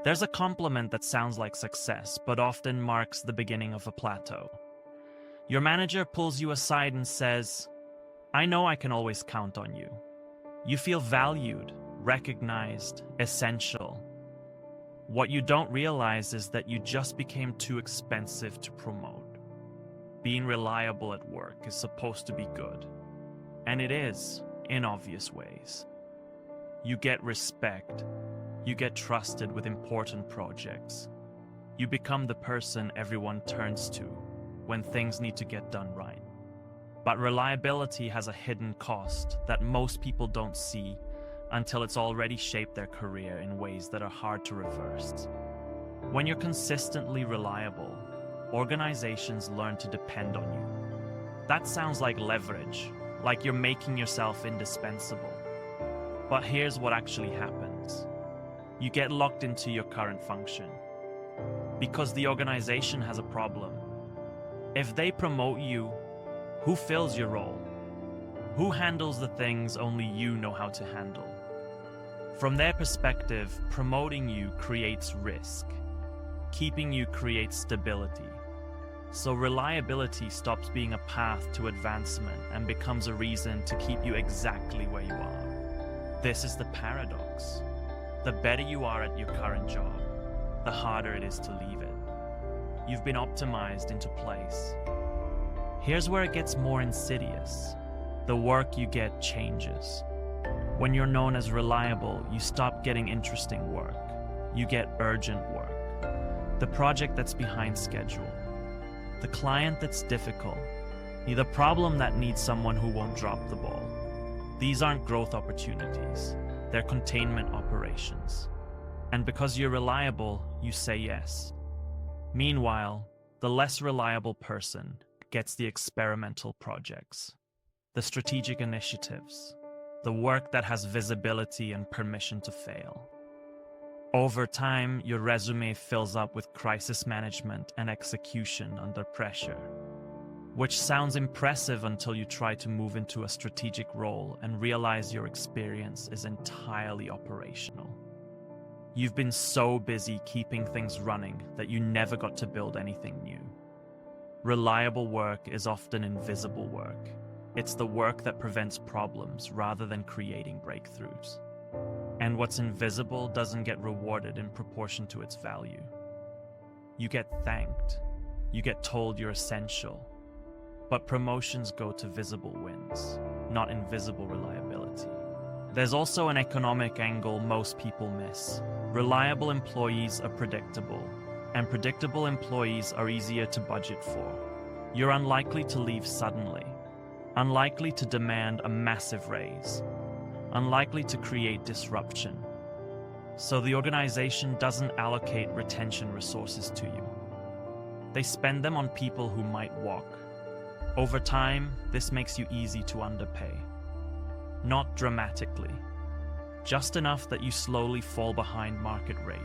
There's a compliment that sounds like success, but often marks the beginning of a plateau. Your manager pulls you aside and says, "I know I can always count on you." You feel valued, recognized, essential. What you don't realize is that you just became too expensive to promote. Being reliable at work is supposed to be good, and it is, in obvious ways. You get respect. You get trusted with important projects. You become the person everyone turns to when things need to get done right. But reliability has a hidden cost that most people don't see until it's already shaped their career in ways that are hard to reverse. When you're consistently reliable, organizations learn to depend on you. That sounds like leverage, like you're making yourself indispensable. But here's what actually happens. You get locked into your current function because the organization has a problem. If they promote you, who fills your role? Who handles the things only you know how to handle? From their perspective, promoting you creates risk. Keeping you creates stability. So reliability stops being a path to advancement and becomes a reason to keep you exactly where you are. This is the paradox. The better you are at your current job, the harder it is to leave it. You've been optimized into place. Here's where it gets more insidious. The work you get changes. When you're known as reliable, you stop getting interesting work. You get urgent work. The project that's behind schedule. The client that's difficult. The problem that needs someone who won't drop the ball. These aren't growth opportunities. They're containment operations. And because you're reliable, you say yes. Meanwhile, the less reliable person gets the experimental projects, the strategic initiatives, the work that has visibility and permission to fail. Over time, your resume fills up with crisis management and execution under pressure, which sounds impressive until you try to move into a strategic role and realize your experience is entirely operational. You've been so busy keeping things running that you never got to build anything new. Reliable work is often invisible work. It's the work that prevents problems rather than creating breakthroughs. And what's invisible doesn't get rewarded in proportion to its value. You get thanked. You get told you're essential. But promotions go to visible wins, not invisible reliability. There's also an economic angle most people miss. Reliable employees are predictable, and predictable employees are easier to budget for. You're unlikely to leave suddenly, unlikely to demand a massive raise, unlikely to create disruption. So the organization doesn't allocate retention resources to you. They spend them on people who might walk. Over time, this makes you easy to underpay. Not dramatically, just enough that you slowly fall behind market rate.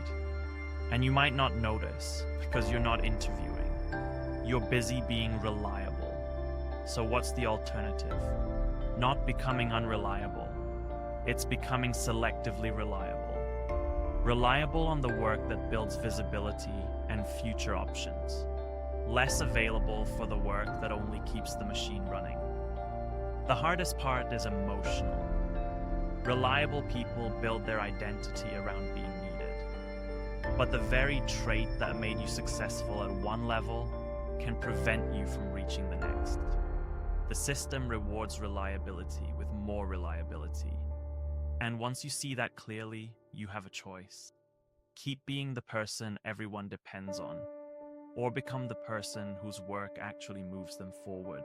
And you might not notice because you're not interviewing. You're busy being reliable. So what's the alternative? Not becoming unreliable. It's becoming selectively reliable. Reliable on the work that builds visibility and future options. Less available for the work that only keeps the machine running. The hardest part is emotional. Reliable people build their identity around being needed. But the very trait that made you successful at one level can prevent you from reaching the next. The system rewards reliability with more reliability. And once you see that clearly, you have a choice. Keep being the person everyone depends on, or become the person whose work actually moves them forward.